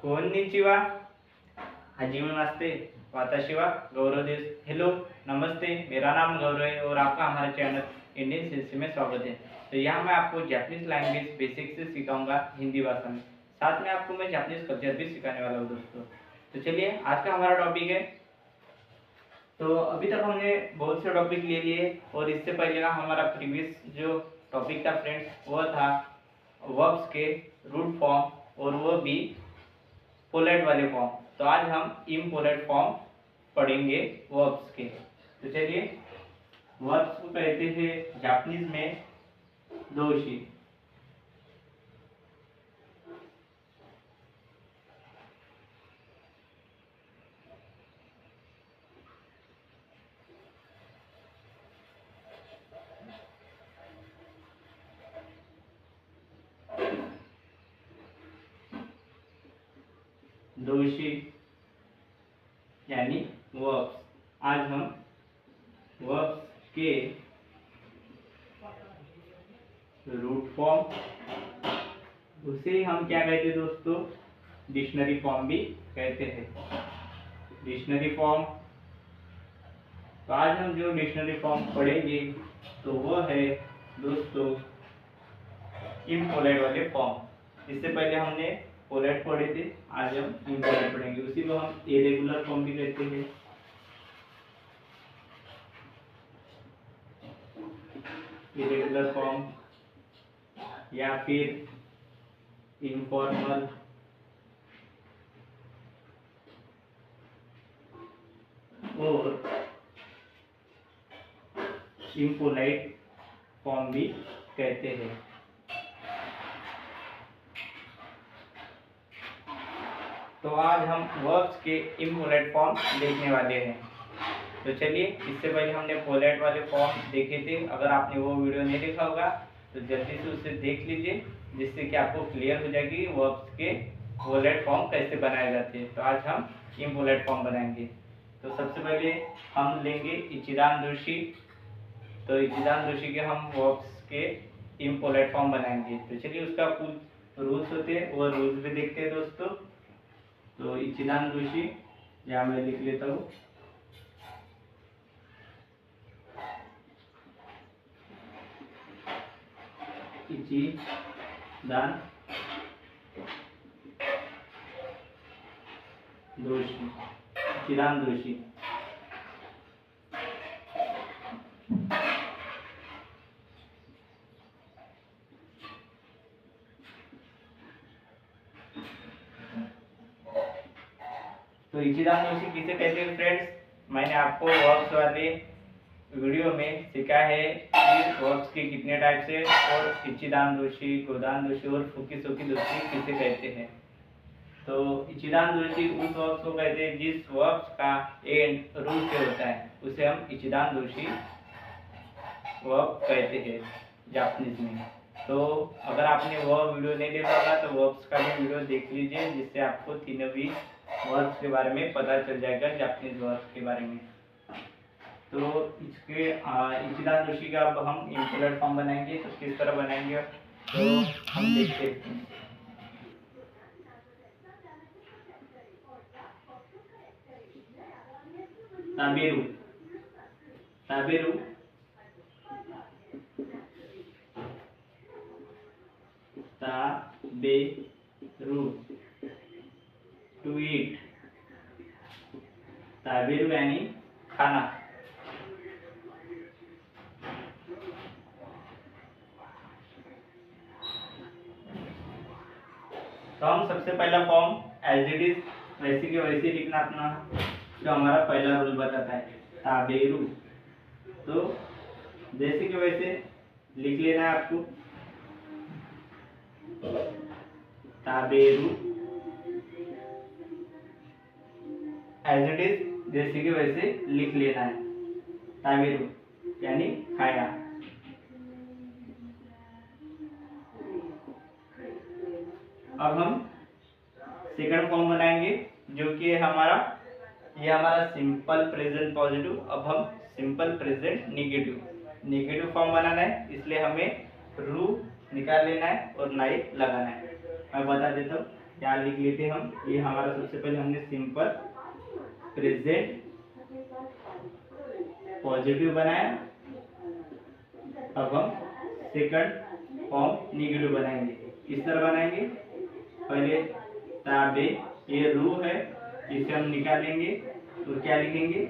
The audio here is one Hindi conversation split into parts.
कोन्निचिवा, हाजिमे नमस्ते, वाताशिवा गौरव देश। हेलो, नमस्ते, मेरा नाम गौरव है और आपका हमारे चैनल इंडियन सीसी में स्वागत है। तो यहाँ मैं आपको जापानीज लैंग्वेज बेसिक से सिखाऊंगा हिंदी भाषा में। साथ में आपको मैं जापानीज कल्चर भी सिखाने वाला हूँ दोस्तों। तो चलिए, आज का हमारा टॉपिक है। तो अभी तक हमने बहुत से टॉपिक ले लिए और इससे पहले का हमारा प्रीवियस जो टॉपिक था फ्रेंड्स, वह था वर्ब्स के रूट फॉर्म और वो भी पोलाइट वाले फॉर्म। तो आज हम इम्पोलाइट फॉर्म पढ़ेंगे वर्ब्स के। तो चलिए, वर्ब्स को कहते हैं जापानीज में दोशी। दोषी यानी वर्ब्स। आज हम वर्ब्स के रूट फॉर्म, उसे हम क्या कहते हैं दोस्तों, डिक्शनरी फॉर्म भी कहते हैं। Dictionary form. तो आज हम जो डिक्शनरी फॉर्म पढ़ेंगे तो वो है दोस्तों इम्पोलाइट वाले फॉर्म। इससे पहले हमने पोलाइट पढ़े थे, आज हम इम्पोलाइट पढ़ेंगे। उसी को हम इरेगुलर फॉर्म भी कहते हैं। इरेगुलर फॉर्म या फिर इनफॉर्मल और इम्पोलाइट फॉर्म भी कहते हैं। तो आज हम वर्ब्स के इम्पोलाइट फॉर्म देखने वाले हैं। तो चलिए, इससे पहले हमने पोलाइट वाले फॉर्म देखे थे। अगर आपने वो वीडियो नहीं देखा होगा तो जल्दी से उसे देख लीजिए, जिससे कि आपको क्लियर हो जाएगी वर्ब्स के पोलाइट फॉर्म कैसे बनाए जाते हैं। तो आज हम इम्पोलाइट फॉर्म बनाएंगे। तो सबसे पहले हम लेंगे इचिदान दोषी। तो इचिदान दोषी के हम वर्ब्स के इम्पोलाइट फॉर्म बनाएंगे। तो चलिए, उसका कुछ रूल्स होते हैं, वो रूल्स भी देखते हैं दोस्तों। तो इचिदान दोषी यहाँ मैं लिख लेता हूँ। इचिदान दोषी, इचिदान दोषी। तो इचिदान दोषी किसे कहते हैं फ्रेंड्स? मैंने आपको वर्ब्स वाले वीडियो में सिखाया है कि वर्ब्स के कितने टाइप्स है और इचिदान दोषी, गोदान दोषी और फुकी सुकी दोषी किसे कहते हैं। तो इचिदान दोषी उस वर्ब्स को कहते हैं जिस वर्ब्स का एंड रूट से होता है, उसे हम इचिदान दोषी वर्ब कहते हैं जापानीज में। तो अगर आपने वो वीडियो नहीं देखा होगा तो वर्ब्स का भी वीडियो देख लीजिए, जिससे आपको तीनों भी वर्ब्स के बारे में पता चल जाएगा, जापानीज वर्ब्स के बारे में। तो इसके इचिदान दोषी का अब हम इम्पोलाइट फॉर्म बनाएंगे। तो किस तरह बनाएंगे तो हम देखते हैं। ताबेरू, ताबेरू, ताबेरू, टू ईट। ताबेरू यानी खाना। तो हम सबसे पहला फॉर्म एज इट इज वैसे के वैसे लिखना अपना, जो हमारा पहला रूल बताता है, ताबेरू। तो जैसे के वैसे लिख लेना है आपको, ताबेरू एज इट इज जैसे के वैसे लिख लेना है। ताबेरू यानी खाया। अब हम सेकंड फॉर्म बनाएंगे, जो कि हमारा ये हमारा सिंपल प्रेजेंट पॉजिटिव। अब हम सिंपल प्रेजेंट नेगेटिव फॉर्म बनाना है, इसलिए हमें रू निकाल लेना है और नाइट लगाना है। मैं बता देता हूँ, यहाँ लिख लेते हैं हम। ये हमारा सबसे पहले हमने सिंपल प्रेजेंट पॉजिटिव बनाया। अब हम सेकंड फॉर्म निगेटिव बनाएंगे। किस तरह बनाएंगे? पहले ताबे, ये रू है, इसे हम निकालेंगे तो क्या लिखेंगे?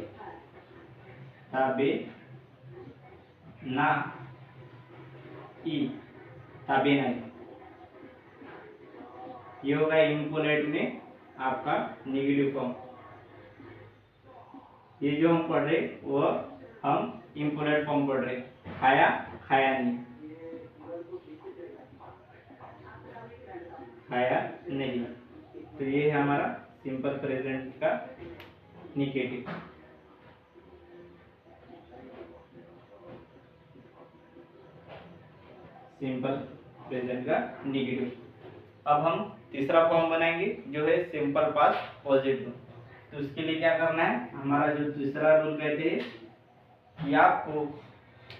ताबे ना ई, ताबे नहीं। ये होगा इम्पोलाइट में आपका नेगेटिव फॉर्म। ये जो हम पढ़ रहे वो हम इम्पोलाइट फॉर्म पढ़ रहे। खाया, खाया नहीं, खाया नहीं। तो ये है हमारा सिंपल प्रेजेंट का निगेटिव। सिंपल प्रेजेंट का निगेटिव। अब हम तीसरा फॉर्म बनाएंगे जो है सिंपल पास्ट पॉजिटिव। तो उसके लिए क्या करना है? हमारा जो दूसरा रूल कहते हैं कि आपको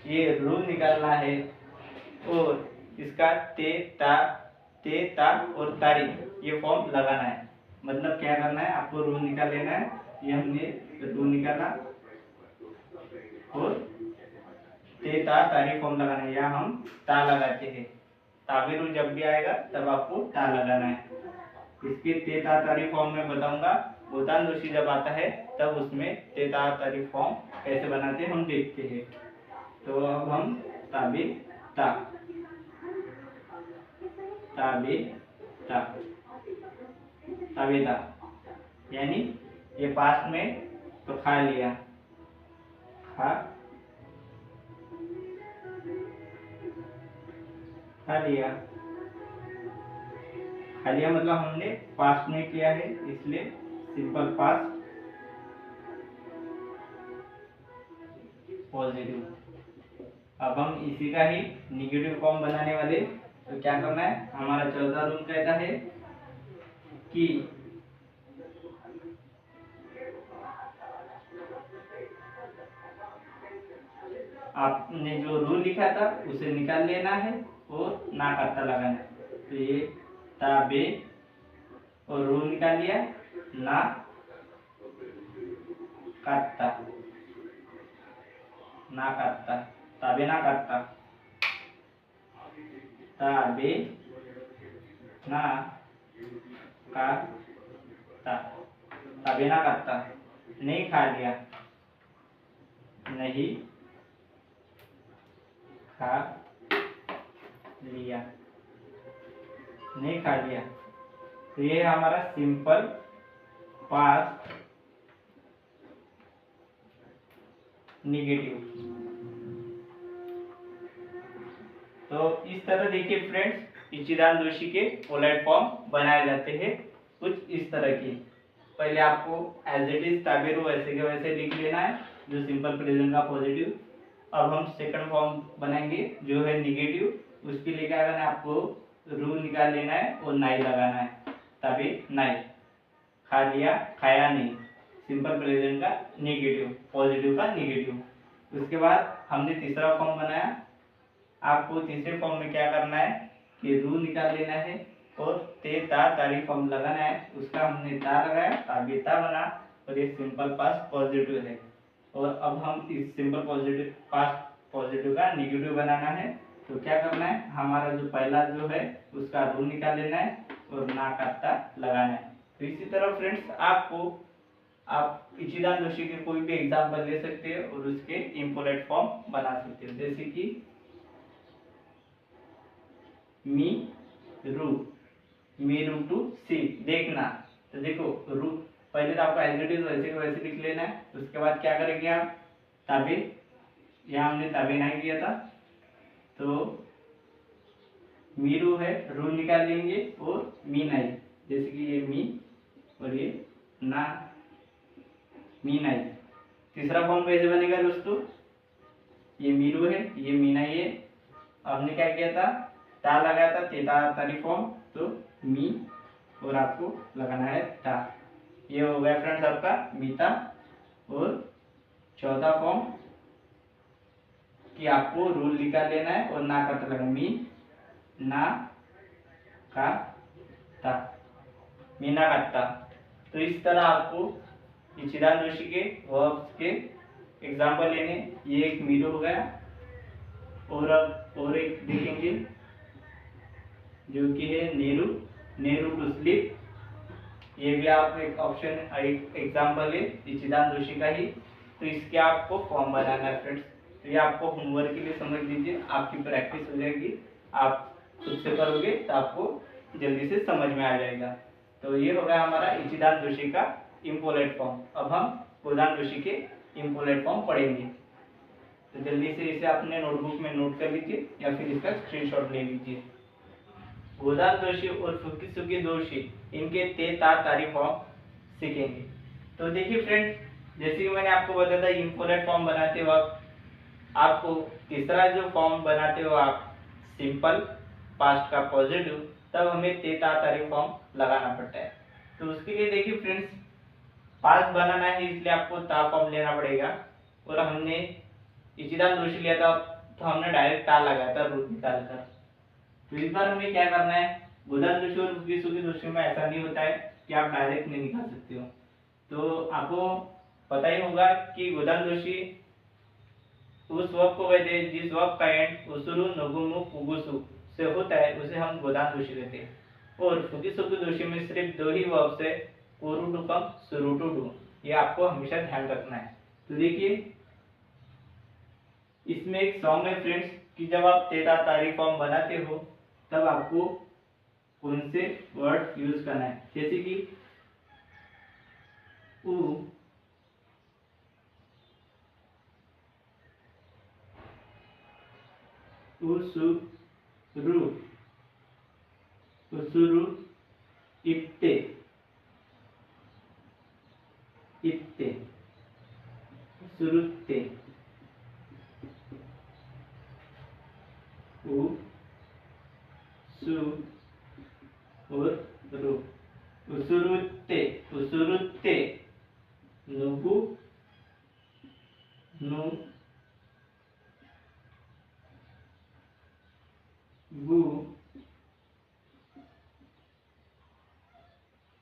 ये रूल निकालना है और इसका ते ता और तारी ये फॉर्म लगाना है। मतलब क्या करना है? आपको रूल निकाल लेना है। ये हमने रूल निकाला और ते ता तारी फॉर्म लगाना है। यहाँ हम ता लगाते हैं। ताबे रूल जब भी आएगा तब आपको ता लगाना है। इसके ते ता तारी फॉर्म में बताऊंगा। गोदान दोषी जब आता है तब उसमें ते ता तारी फॉर्म कैसे बनाते हैं हम देखते हैं। तो अब हम ताबे ता, ताबे ता, ताबे ता, यानी ये पास्ट में तो खा लिया, खा लिया। खा लिया मतलब हमने पास्ट में किया है, इसलिए सिंपल पास्ट पॉजिटिव। अब हम इसी का ही निगेटिव फॉर्म बनाने वाले। तो क्या करना है? हमारा चौथा रूल कहता है कि आपने जो रूल लिखा था उसे निकाल लेना है और ना करता लगाना है। तो ये ताबे और रूल निकाल लिया, ना करता, ना करता, ताबे ना करता, ताबे ना करता, ताबे ना करता। नहीं खा लिया, नहीं खा लिया, नहीं खा लिया। तो ये हमारा सिंपल पास्ट निगेटिव। तो इस तरह देखिए फ्रेंड्स, इचिदान दोषी के पोलाइट फॉर्म बनाए जाते हैं कुछ इस तरह की। पहले आपको एज इट इज ताबेरू वैसे के वैसे लिख लेना है जो सिंपल प्रेजेंट का पॉजिटिव। अब हम सेकंड फॉर्म बनाएंगे जो है निगेटिव। उसके लिए क्या करना है? आपको रूल निकाल लेना है और नाई लगाना है। तभी नाई, खा लिया, खाया नहीं, सिंपल प्रेजेंट का निगेटिव, पॉजिटिव का निगेटिव। उसके बाद हमने तीसरा फॉर्म बनाया। आपको तीसरे फॉर्म में क्या करना है कि रूल निकाल लेना है और ते ता तारी फॉर्म लगाना है। उसका हमने ता लगाया, ताबेता बना और ये सिंपल पास्ट पॉजिटिव है। और अब हम इस सिंपल पॉजिटिव पास्ट पॉजिटिव का निगेटिव बनाना है। तो क्या करना है? हमारा जो पहला जो है उसका रूल निकाल लेना है और ना करता लगाना है। तो इसी तरह फ्रेंड्स आप इचिदान दोषी के कोई भी एग्जाम्पल ले सकते हैं और उसके इम्पोलाइट फॉर्म बना सकते हैं। जैसे कि मी रू टू सी, देखना। तो देखो रू पहले तो आपको एज इट इज वैसे को वैसे लिख लेना है। उसके बाद क्या करेंगे आप? ताबे, यहाँ हमने ताबे नहीं किया था तो मीरू है, रू निकाल लेंगे और मी नहीं। जैसे कि ये मी और ये ना, मी नहीं। तीसरा फॉर्म कैसे बनेगा दोस्तों? ये मीरू है, ये मीना है। हमने क्या किया था? ता लगाया था, तेता तारी फॉर्म। तो मी और आपको लगाना है ता। ये हो गया फ्रेंड्स आपका मीता। और चौथा फॉर्म कि आपको रूल निकाल लेना है और ना करता लगाना, मी ना का ता। मीनाकात्ता। तो इस तरह आपको इचिदान जोशी के वर्ब्स के एग्जाम्पल लेने। ये एक मीरू हो गया, और एक देखेंगे जो कि है नेहरू, नेहरू टू स्लीप। ये भी आप एक ऑप्शन, एक एग्जाम्पल है इचिदान जोशी का ही। तो इसके आपको फॉर्म बनाना है फ्रेंड्स। तो ये आपको होमवर्क के लिए समझ लीजिए, आपकी प्रैक्टिस हो जाएगी, आप खुद से करोगे तो आपको जल्दी से समझ में आ जाएगा। तो ये हो गया हमारा इचिदान जोशी का इम्पोलेट फॉर्म। अब हम गोदान जोशी के इम्पोलेट फॉर्म पढ़ेंगे। तो जल्दी से इसे अपने नोटबुक में नोट कर लीजिए या फिर इसका स्क्रीनशॉट ले लीजिए। गोदान जोशी और फुकिसुकी जोशी, इनके ते ता तारी फॉर्म सीखेंगे। तो देखिए फ्रेंड्स, जैसे कि मैंने आपको बताया था इम्पोलेट फॉर्म बनाते वक्त आपको तीसरा जो फॉर्म बनाते हो आप सिंपल पास्ट का पॉजिटिव, तब हमें ते ता तारी फॉर्म लगाना पड़ता है। तो उसके लिए देखिए फ्रेंड्स, पास्ट बनाना है इसलिए आपको ता फॉर्म लेना पड़ेगा। और हमने इचिदान जोशी लिया था तो हमने डायरेक्ट ता लगाया था रूट निकालकर। तो इस बार हमें क्या करना है, गोदान जोशी और फुकिसुकी जोशी में ऐसा नहीं होता है कि आप डायरेक्ट नहीं निकाल सकते हो। तो आपको पता ही होगा कि गोदान जोशी उस वर्ब को कहते हैं जिस वर्ब का एंड उसुरु नगुमु पुगुसु से होता है, उसे हम गोदान जोशी कहते हैं। और फुकिसुकी जोशी में सिर्फ दो ही वर्ब से कोरु टू कम सुरु टू डू, ये आपको हमेशा ध्यान रखना है। तो देखिए इसमें एक सॉन्ग है फ्रेंड्स कि जब आप तेता तारी फॉर्म बनाते हो तब आपको कौन से वर्ड यूज करना है, जैसे कि उ, उसुरु, उसुरु, इत्ते, इत्ते, उसुरुत्ते, उ, सु और रु, उसुरुत्ते, उसुरुत्ते, नुगु, नु, गु,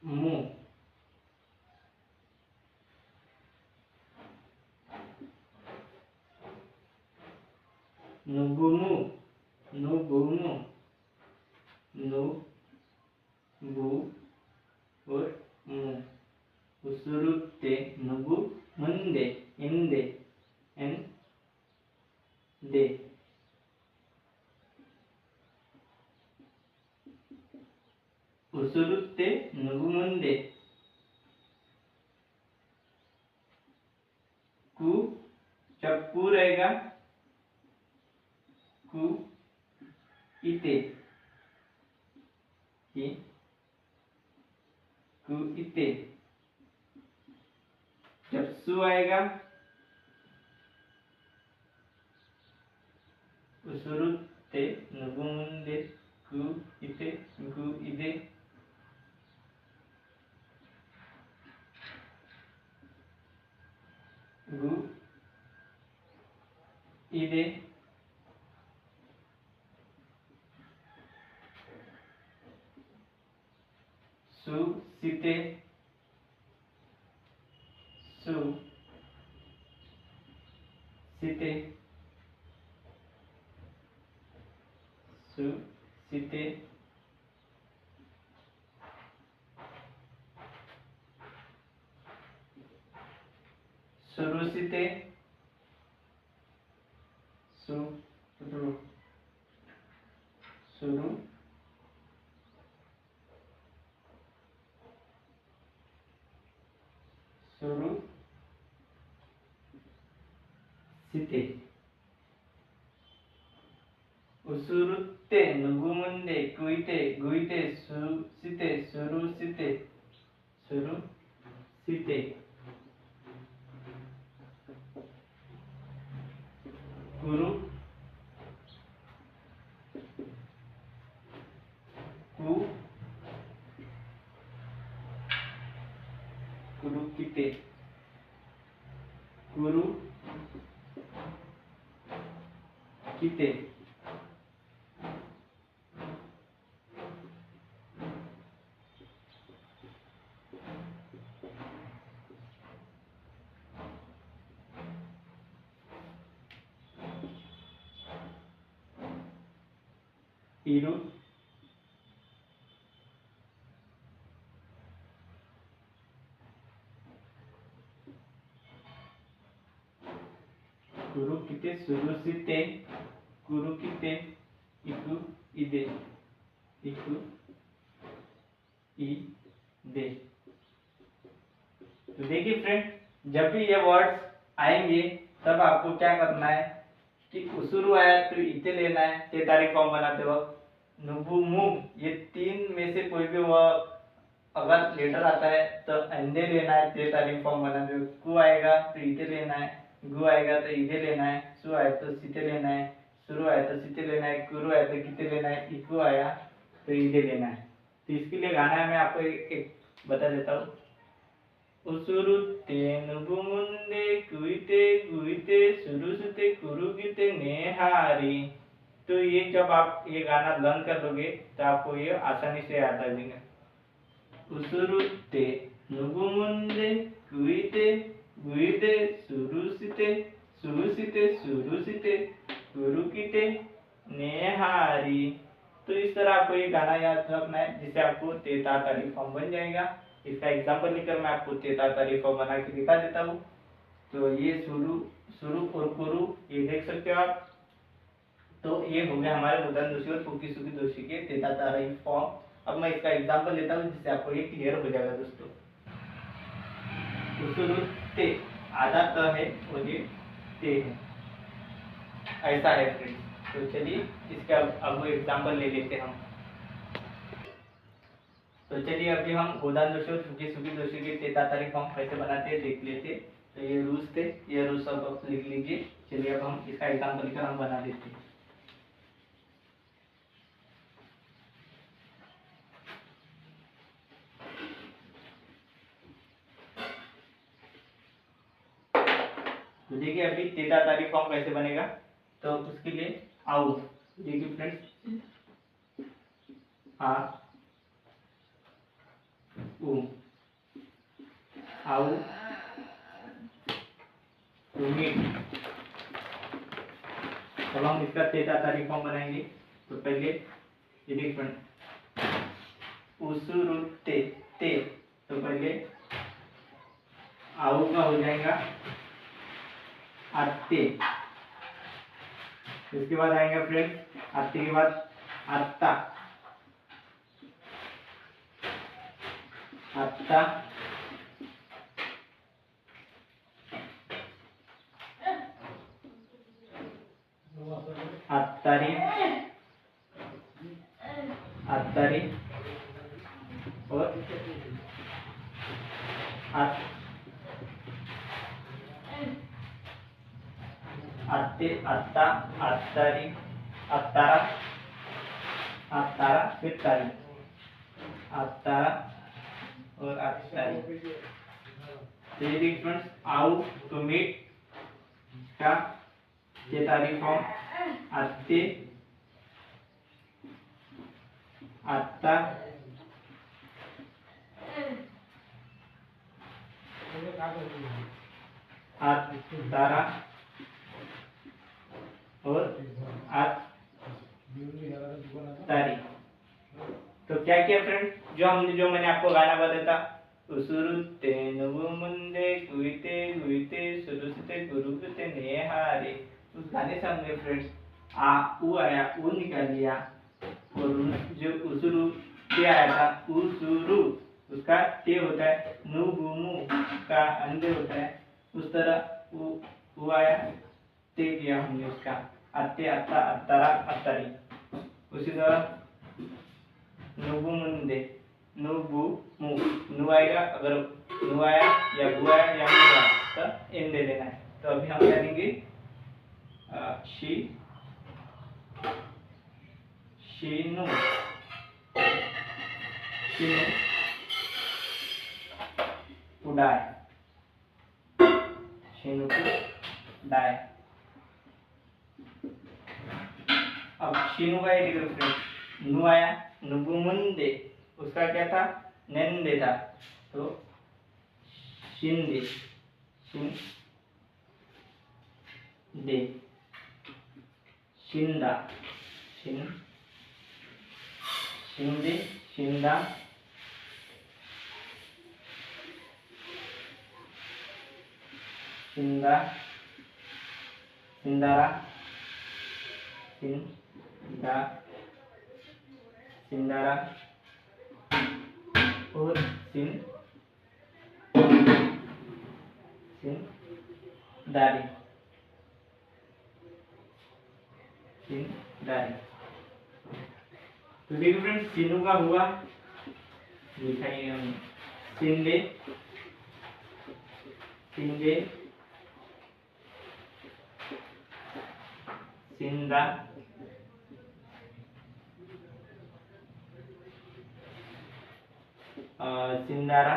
मु, नुगुमु, नुगुमु, नु, गु और मु, उसुरुत्ते, नुगु, मुंदे, इंदे, एन दे, उसुरुत्ते, नुगु, मुंदे, कु, जब कु रहेगा कु, इते, कु, इते, जब सु आएगा उसुरुत्ते, नुगु, मुंदे, कु, इते, गु, इदे, गु, इदे, सु, सिते, सु, सिते, सु, सिते, सुरुसिते, सुरु, सुरु, सुरु, सिते, उसुरुत्ते, नुगु, मुंदे, कुइते, गुइते, सुसिते, सुरुसिते, सुरुसिते, कुरु, कु, कुरुकिते, कुरु, किते, इरु, कुरुकिते सुरुसिते कुरुकिते इकु इदे इकु इदे। तो देखिए फ्रेंड, जब भी ये वर्ड्स आएंगे तब आपको क्या करना है कि उसुरु आया तो इते लेना है तेतारी फॉर्म बनाते वक्त। नुबु मु, ये तीन में से कोई भी अगर लेटर आता है तो अंधे लेना है तेतारी फॉर्म बनाते वक्त। कु आएगा तो इते लेना है, गु आएगा तो इधे लेना है, सु आया तो सीते लेना है, सुरु आया तो सीते लेना है, कुरु आया तो किते लेना है, इकु आया तो इधे लेना है। तो इसके लिए गाना मैं आपको एक बता देता हूँ। उसुरुते नुबुमुंदे कुइते गुइते सुरुसुते कुरुगिते नेहारी। तो ये जब आप ये गाना लर्न कर लोगे तो आपको ये आसानी से याद आ जाएगा। उसुरुते नुबुमुंदे कुइते गुइते सुरुसिते सुरुसिते सुरुसिते कुरुगिते नेहारी। तो इस तरह आपको ये गाना याद रखना है जिससे आपको तेतारी फॉर्म बन जाएगा। इसका एग्जांपल लेकर मैं आपको तेतारी फॉर्म बना के दिखा देता हूँ। तो ये सुरु सुरु और कुरु ये देख सकते हो आप। तो ये हो गया हमारे गोदान दोषी और फुकी सुकी दोषी के तेतारी फॉर्म। अब मैं इसका एग्जांपल लेता हूँ जिससे आपको ये क्लियर हो जाएगा दोस्तों। सुरु ते आधा त है और ये ते है, ऐसा है फ्रेंड्स। तो चलिए इसका अब एग्जांपल ले लेते हैं हम। तो चलिए अभी हम गोदान दोषी और फुकी सुकी दोषी के तेतारी फॉर्म कैसे बनाते हैं देख लेते। तो ये रूल्स थे, ये रूल्स अब लिख लीजिए। चलिए अब हम इसका एग्जांपल लेकर हम बना देते हैं। तो देखिए अभी तेतारी फॉर्म कैसे बनेगा। तो उसके लिए आओ देखिए फ्रेंड्स, आ उ आओ मीट। अब हम इसका तेतारी फॉर्म बनाएंगे। तो पहले ये देखिए फ्रेंड, उसुरुते ते, तो पहले आओ का हो जाएगा आते। इसके बाद आएगा फ्रेंड आते के बाद आता आता आतारी आतारी और आते आत्ता आतारी आतारा आतारा फिर तारी आतारा और आतारी। तो ये देखिए फ्रेंड्स, आउ टू मीट का तेतारी फॉर्म आते आता आतारा और आतारी। तो क्या किया फ्रेंड, जो मैंने आपको गाना बताया था, उसुरुते नुबुमुंदे कुइते गुइते सुरुसिते कुरुगिते नेहारी, उस गाने से हमने फ्रेंड्स आ उ आया, उ निकाल लिया, और जो उसुरु ते आया था उसुरु उसका ते होता है, नुबुमु का अंधे होता है, उस तरह उ आया ते किया हमने उसका अत्ते अत्ता अत्तरा अत्तरी। उसी तरह नुबुमुंदे नुबु मु, नु आएगा, अगर नु आया या गु आया या मु आया तो इन दे देना है। तो अभी हम क्या देंगे, शी शीनु शीनु उड़ाए शीनु डाय। अब शीनु का ये फ्रेंड, नु आया नुबुमुंदे, उसका क्या था, नेंदे था, तो शिंदे शिन दे शिंदा शिन शिंदे, शिंदा, शिंदा, शिंदारा, शिंदा, शिंदारा और सिंदारी, सिंदारी। तो देखिए फ्रेंड्स, सिंधु का हुआ, लिखा ही हमने सिंधे, सिंधे, सिंदा, सिंदारा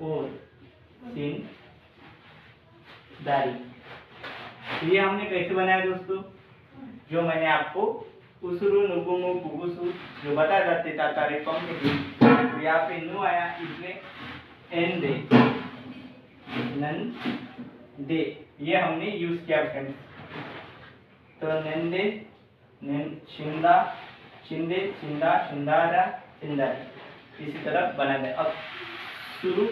और सिंदारी। तो ये हमने कैसे बनाया दोस्तों, जो मैंने आपको उसरु नुगुमु गुगुसु जो बता जाते था तारे फॉर्म में, तो यहाँ पे नु आया, इसमें एन दे, नन दे, ये हमने यूज किया फ्रेंड्स। तो नंदे, शिंदा, शिंदे, शिंदा, शिंदारा, शिंदारी, इसी तरह बना दे। अब शुरू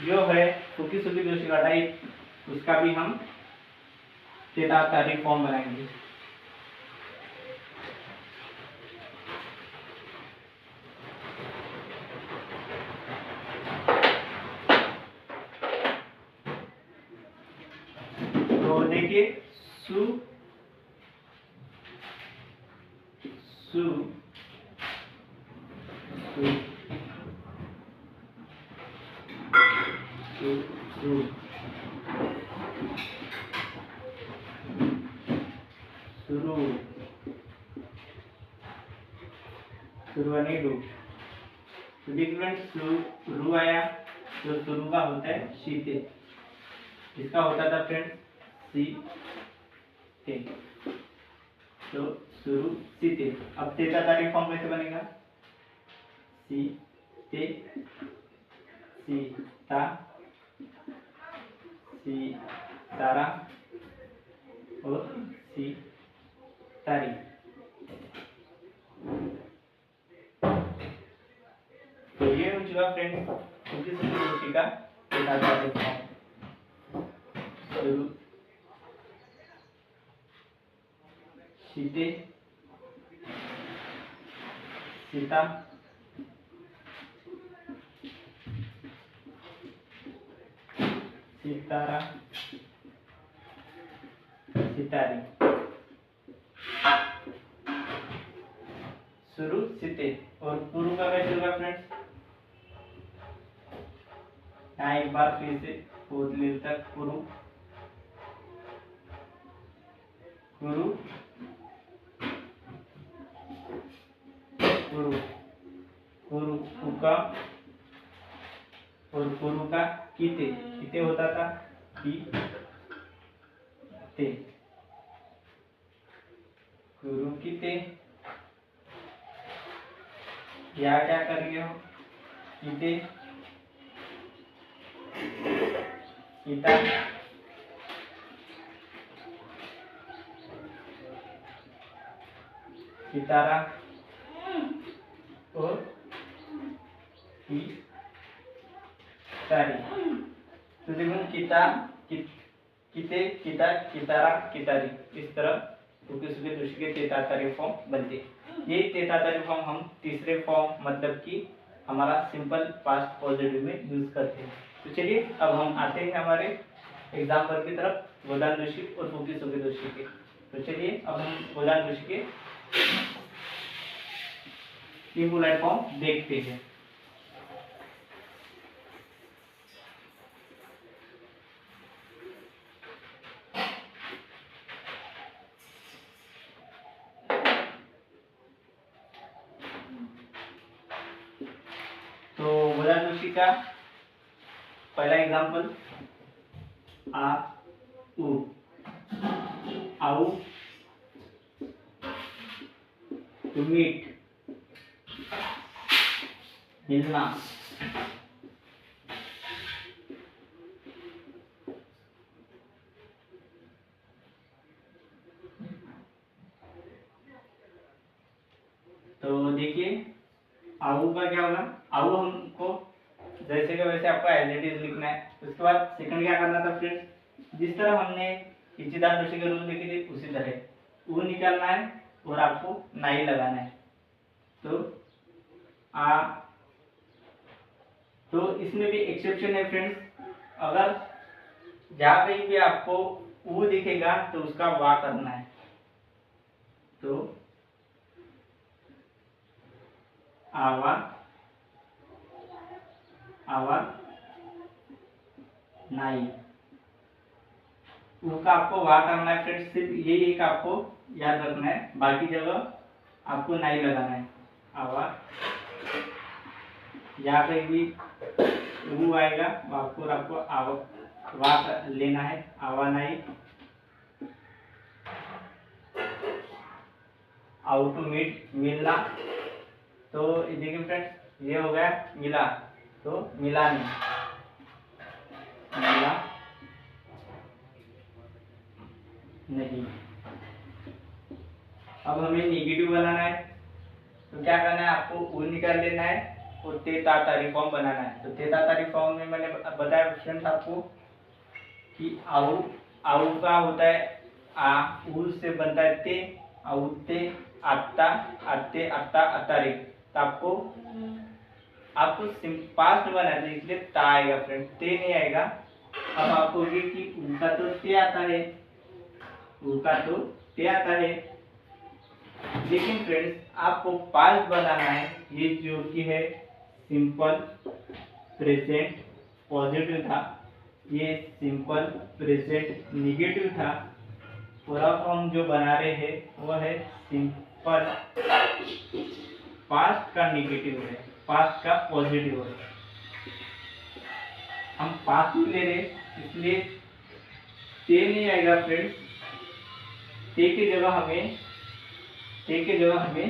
जो है सुखी सुखी दोषी का टाइप, उसका भी हम तेतारी फॉर्म बनाएंगे। तो देखिए, सु, सु, सु, सु, सु, सुरु, सुरवनीडु। तो देखिए सुरु आया, तो सुरु का होता है शीते, इसका होता था फ्रेंड सीते, तो सुरु सीते। अब तेता तारीख फॉर्म कैसे बनेगा, सीते, सीता, सीतारा और सीतारी। तो ये हो चुका फ्रेंड सुखी सुखी दोषी का तेतारी फॉर्म। सुरु, सीते, सीता, सीतारा, सितारी, सुरु सीते। और पुरु का कैसे होगा फ्रेंड्स, यहाँ एक बार फिर से पोतली तक पुरु, पुरु, पुरु, पुरु का और पुरु का कीते, कीते होता था कीते, पुरु कीते। यहाँ क्या कर रहे हो, कीते, कीता, कीतारा और कीतारी। तो देखो कीता, कीते, कीता, कीतारा, कीतारी, इस तरह सुखी सुखी दोषी के तेतारी फॉर्म बनते। ये तेतारी फॉर्म हम तीसरे फॉर्म मतलब कि हमारा सिंपल पास्ट पॉजिटिव में यूज करते हैं। तो चलिए अब हम आते हैं हमारे एग्जाम्पल की तरफ, गोदान दोषी और सुखी सुखी दोषी के। तो चलिए अब हम गोदान दोषी के सिंपल फॉर्म देखते हैं। तो गोदान दोषी का पहला एग्जाम्पल, आ उ, आउ, टू मीट, मिलना, आऊ का क्या होगा, आऊ हमको जैसे कि वैसे आपको एज इट इज लिखना है। उसके बाद सेकंड क्या करना था फ्रेंड्स, जिस तरह हमने इच्चिदान दोषी के रूल लिखे थे उसी तरह ऊ निकालना है और आपको नाई लगाना है। तो आ तो इसमें भी एक्सेप्शन है फ्रेंड्स, अगर जहाँ कहीं भी आपको ऊ दिखेगा तो उसका वाह करना है। तो आवा आवा नाई, ऊ का आपको वाह करना है फ्रेंड्स, सिर्फ ये एक आपको याद रखना है, बाकी जगह आपको नाई लगाना है। आवा, जहाँ पे भी ऊ आएगा वहाँ पर आपको आवा वाह लेना है, आवा नाई। आउ टू मीट, मिलना। तो देखिए फ्रेंड्स ये हो गया मिला, तो मिला नहीं, मिला नहीं। अब हमें नेगेटिव बनाना है, तो क्या करना है, आपको ऊ निकाल लेना है और ते ता तारी फॉर्म बनाना है। तो ते ता तारी फॉर्म में मैंने बताया फ्रेंड्स आपको कि आउ, आउ का होता है आ, ऊ से बनता है ते, आउते, आता, आते, आता, अतारे। तो आपको पास्ट में बनाना है इसलिए ता आएगा फ्रेंड, ते नहीं आएगा। अब आपको ये कि ऊ का तो ते आता है, ऊ का तो ते आता है, लेकिन फ्रेंड्स आपको पास्ट बनाना है, ये जो कि है सिंपल प्रेजेंट पॉजिटिव था, ये सिंपल प्रेजेंट निगेटिव था, और अब हम जो बना रहे हैं वो है सिंपल पास्ट का निगेटिव है, पास्ट का पॉजिटिव है। हम पास्ट में ले रहे इसलिए ते नहीं आएगा फ्रेंड्स, ते की जगह हमें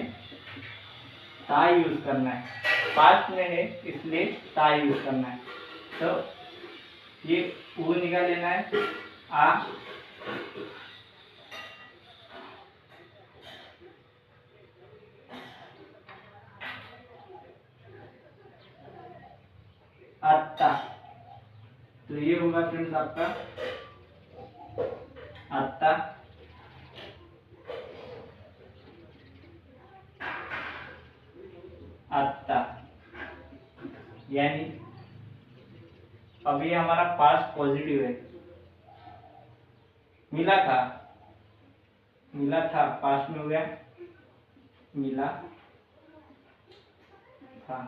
ता यूज करना है, पास्ट में है इसलिए ता यूज करना है। तो ये ऊ निकाल लेना है, आ, अत्ता। तो ये होगा फ्रेंड्स आपका अत्ता, अत्ता। यानी अभी हमारा पास्ट पॉजिटिव है, मिला था पास्ट में हो गया मिला था,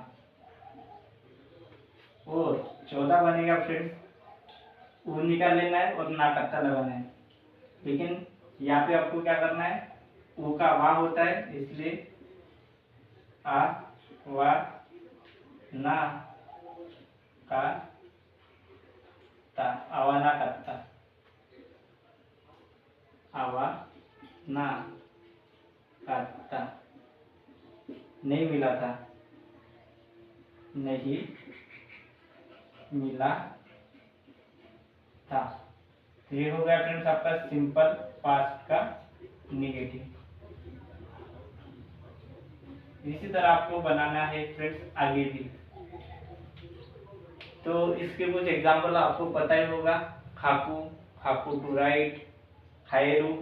और 14 बनेगा फ्रेंड्स, ऊ निकाल लेना है और ना कत्ता लगाना है। लेकिन यहाँ पे आपको क्या करना है, ऊ का वाह होता है इसलिए आ वा ना का ता, आवा ना कत्ता, आवा ना कत्ता। नहीं मिला था, नहीं मिला था। ये हो गया फ्रेंड्स आपका सिंपल पास्ट का निगेटिव। इसी तरह आपको बनाना है फ्रेंड्स आगे भी। तो इसके कुछ एग्जांपल आपको पता ही होगा, खाकू, खाकू टू राइट, खायरू,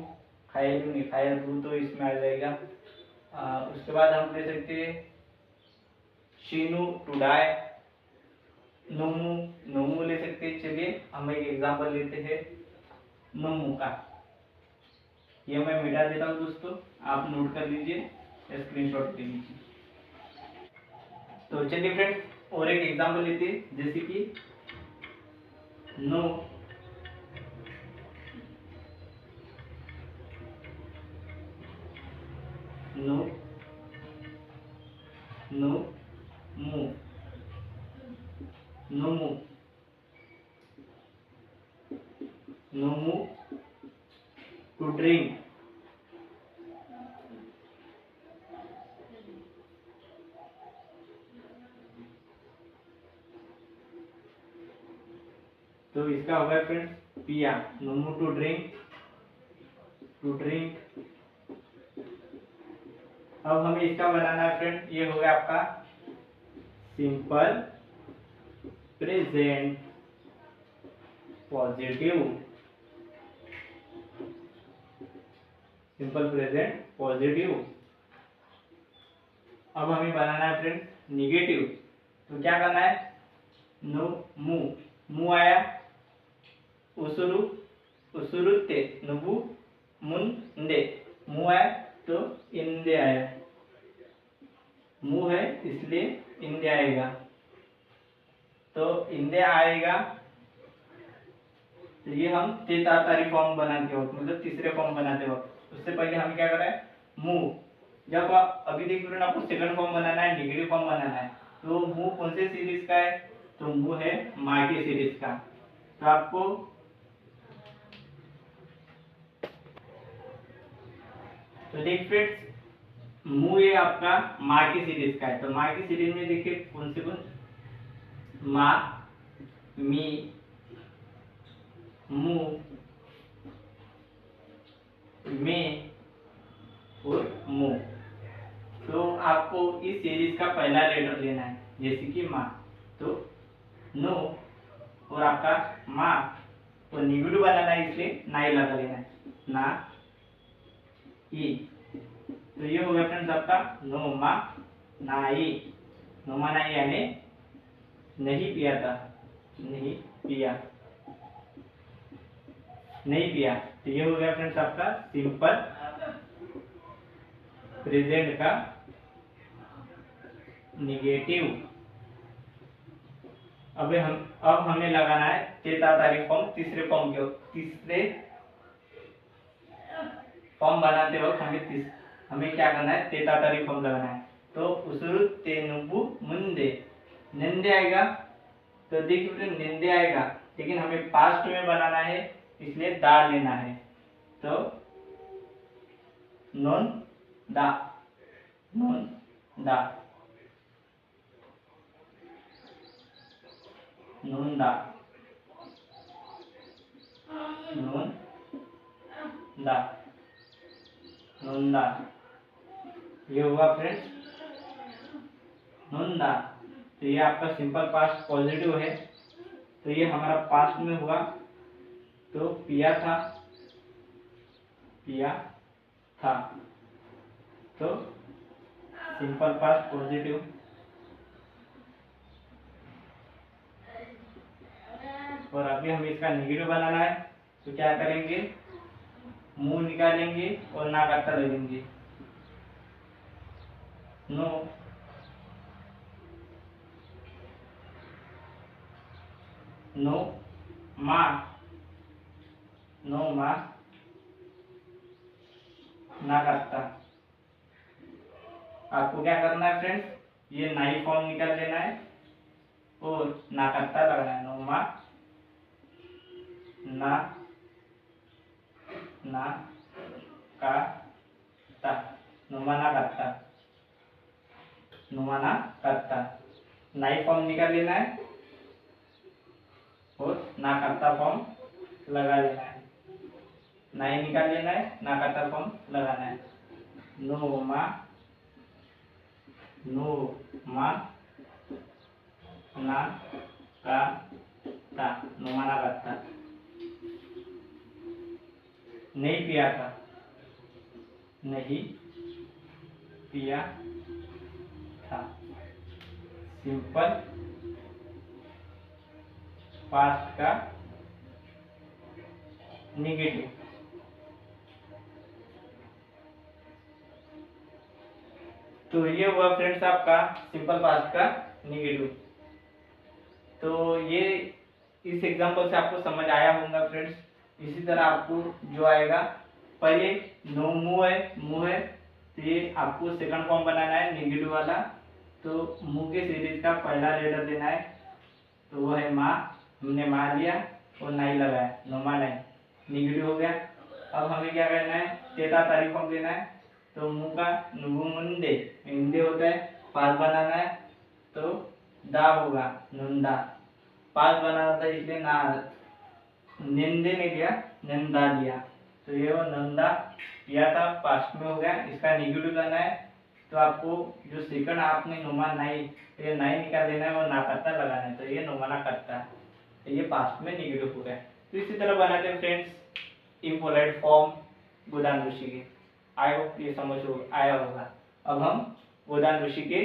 खायरू नहीं खायरू तो इसमें आ जाएगा। उसके बाद हम ले सकते हैं शीनू टू डाई, नोमू, नोमू ले सकते हैं। चलिए हम एक एग्जांपल लेते हैं नोमू का, ये मैं मिटा देता हूँ दोस्तों, आप नोट कर लीजिए, स्क्रीनशॉट ले लीजिए। तो चलिए फ्रेंड्स और एक एग्जांपल लेते हैं, जैसे कि नो, नो, नो मू, नो मू, नो मू टू ड्रिंक, तो इसका होगा फ्रेंड्स पिया, नो मू टू ड्रिंक, टू ड्रिंक। अब हमें इसका बनाना है फ्रेंड, ये हो गया आपका simple present positive, simple present positive. अब हमें बनाना है फ्रेंड्स निगेटिव। तो क्या करना है, नो मु, मु आया, उसुरु उसुरुते, नुबु मुंदे, मु आया तो इंदे आया, मु है इसलिए इंदे आएगा। तो इंदे आएगा, तो ये हम तेतातारी फॉर्म बनाते वक्त, मतलब तीसरे फॉर्म बनाते वक्त, उससे पहले हमें क्या करना है, मु। जब अभी देखिए आपको सेकंड फॉर्म बनाना है, नेगेटिव फॉर्म बनाना है, तो मु कौन से सीरीज का है, तो मु है माँ की सीरीज का। तो आपको तो देख फ्रेंड्स, मु ये आपका माँ की सीरीज का है। तो माँ की सीरीज में देखिए कौन से कौन, माँ, मी, मु, में और मु। तो आपको इस सीरीज का पहला लेटर लेना है, जैसे कि माँ, तो नो, और आपका माँ तो निगेटिव बनाना है, इसलिए नाई लगा लेना है, ना ई। तो ये हो गया फ्रेंड्स आपका नो मा नाई, नो मा नाई यानी नहीं पिया था, नहीं पिया, नहीं पिया। तो ये हो गया फ्रेंड्स आपका सिंपल प्रेजेंट का निगेटिव। अब हमें लगाना है तेतातारी फॉर्म, तीसरे फॉर्म बनाते वक्त हमें क्या करना है, तेतातारी फॉर्म लगाना है। तो उसुरु तेनुबु मुंदे, निंदे आएगा, तो देखिए निंदे आएगा, लेकिन हमें पास्ट में बनाना है, इसलिए दा लेना है। तो नोन दा, नोन दा, नोन दा, नोन दा, नोन दा। ये हुआ फ्रेंड्स नोन दा। तो ये आपका सिंपल पास्ट पॉजिटिव है, तो ये हमारा पास्ट में हुआ। तो पिया था, पिया था, तो सिंपल पास्ट पॉजिटिव। और अभी हमें इसका नेगेटिव बनाना है, तो क्या करेंगे, मुंह निकालेंगे और ना करता लगेंगे, नो, नो मा, नो मा, ना करता। आपको क्या करना है फ्रेंड्स, ये नाई फॉर्म निकाल लेना है और ना करता लगाना है, नो मा ना, ना का ता, नो मा ना करता, नो मा ना करता। नाई फॉर्म निकाल लेना है और ना करता फॉर्म लगा लेना है, नाई निकाल लेना है, ना करता फॉर्म लगाना है, नो मा, नो मा ना का ता, नो मा ना करता। नहीं पिया था, नहीं पिया था, सिंपल पास्ट का निगेटिव। तो ये हुआ फ्रेंड्स आपका सिंपल पास्ट का निगेटिव। तो ये इस एग्जांपल से आपको समझ आया होगा फ्रेंड्स। इसी तरह आपको जो आएगा, पहले नो मु है, तो ये आपको सेकंड फॉर्म बनाना है निगेटिव वाला। तो मु के सीरीज का पहला लेटर देना है, तो वो है माँ, हमने माँ लिया और नाई लगाया, नो मा नाई, निगेटिव हो गया। अब हमें क्या करना है, तेतातारी फॉर्म देना है। तो मु का नुबु मुंदे, इंदे होता है, पास बनाना है, तो दा होगा, नुंदा, पास बनाना था इसलिए ना, निंदे ने लिया, नंदा लिया, तो ये वो नंदा लिया था, पास्ट में हो गया। इसका निगेटिव करना है, तो आपको जो सेकंड आपने नुमा नाई, ये नाई निकाल देना है और ना करता लगाना है, तो ये नुमा ना करता है, तो ये पास्ट में निगेटिव हो गया। तो इसी तरह बनाते हैं फ्रेंड्स इम्पोलाइट फॉर्म गोदान ऋषि के। आई होप ये समझ आया होगा। अब हम गोदान ऋषि के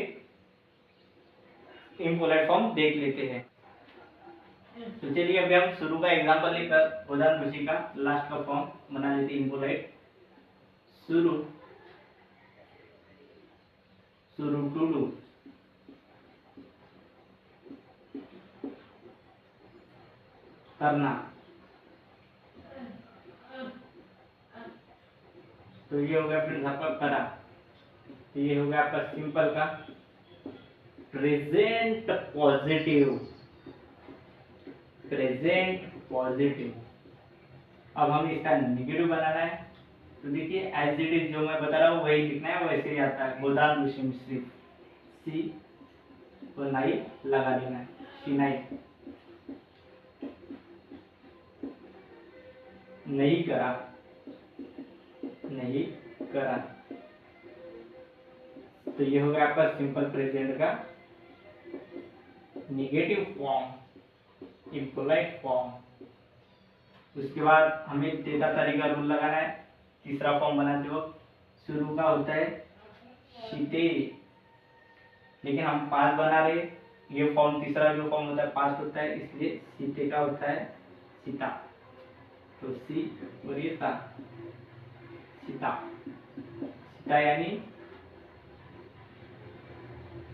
इम्पोलाइट फॉर्म देख लेते हैं। तो चलिए अभी हम शुरू का एग्जांपल लेकर गोदान ऋषि का लास्ट का फॉर्म बना लेते हैं इम्पोलाइट। शुरू, शुरू टू डू, करना। तो ये हो गया फ्रेंड्स आपका करा। तो ये हो गया आपका सिंपल का प्रेजेंट पॉजिटिव, प्रेजेंट पॉजिटिव। अब हम इसका नेगेटिव बनाना है। तो देखिए एज इट इज जो मैं बता रहा हूँ वही लिखना है, वैसे ही आता है। गोदान ऋषि में सिर्फ सी और नाई लगा देना है, सिनाई। नहीं करा, नहीं करा। तो ये हो गया आपका सिंपल प्रेजेंट का नेगेटिव फॉर्म, इम्पोलाइट फॉर्म। उसके बाद हमें तेजा तरीका रूल लगाना है तीसरा फॉर्म बनाते वक्त। शुरू का होता है शीते, लेकिन हम पास्ट बना रहे, ये फॉर्म तीसरा जो फॉर्म होता है पास्ट होता है, इसलिए सीते का होता है सीता। तो सी और ये ता, सीता। सीता यानी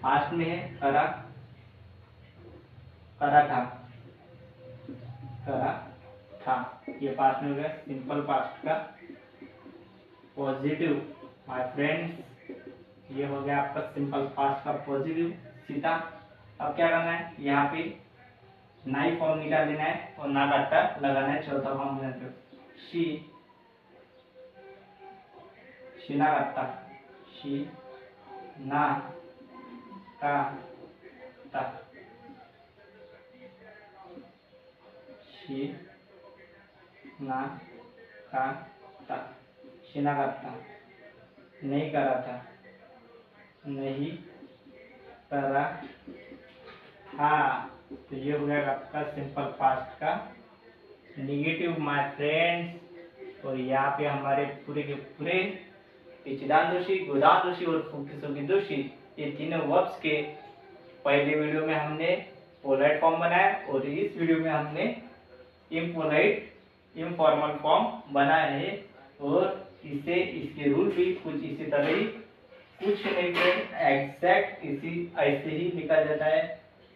पास्ट में है करा, करा था, करा था, ये पास्ट में हो गया सिंपल पास्ट का पॉजिटिव। माय फ्रेंड्स ये हो गया आपका सिंपल पास्ट का पॉजिटिव सीता। अब क्या करना है, यहाँ पे नाई फॉर्म निकाल देना है और ना काटा लगाना है चौथा फॉर्म बनाते हो। शी, शीना काटा, शी ना का ता, शी ना का ता, शीना काटा। नहीं करा था, नहीं करा हाँ। तो ये हो गया आपका सिंपल पास्ट का नेगेटिव माय फ्रेंड्स। और यहाँ पे हमारे पूरे के पूरे इचिदान दोषी, गोदान दोषी और फुकिसुकी दोषी, ये तीनों वर्ब्स के पहले वीडियो में हमने पोलाइट फॉर्म बनाया और इस वीडियो में हमने इम्पोलाइट इनफॉर्मल फॉर्म बनाया है। और इसे इसके रूल भी कुछ इसी तरह ही, कुछ नहीं फ्रेंड एग्जैक्ट इसी ऐसे ही लिखा जाता है।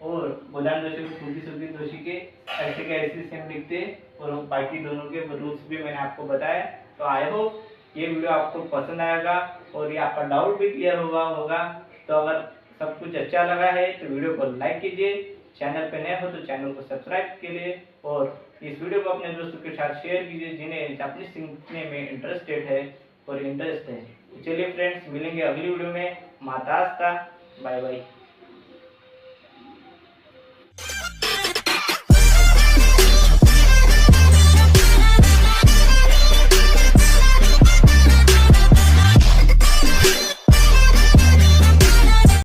और गोदान दोषी और फुकिसुकी दोषी के ऐसे के ऐसे सेम लिखते हैं, और बाकी दोनों के रूल्स भी मैंने आपको बताया। तो आई होप ये वीडियो आपको पसंद आएगा और ये आपका डाउट भी क्लियर होगा। तो अगर सब कुछ अच्छा लगा है तो वीडियो को लाइक कीजिए, चैनल पे नए हो तो चैनल को सब्सक्राइब कीजिए और इस वीडियो को अपने दोस्तों के साथ शेयर कीजिए जिन्हें जापानीज सीखने में इंटरेस्टेड है और इंटरेस्ट है। चलिए फ्रेंड्स मिलेंगे अगली वीडियो में। मातास्ता, बाय बाय।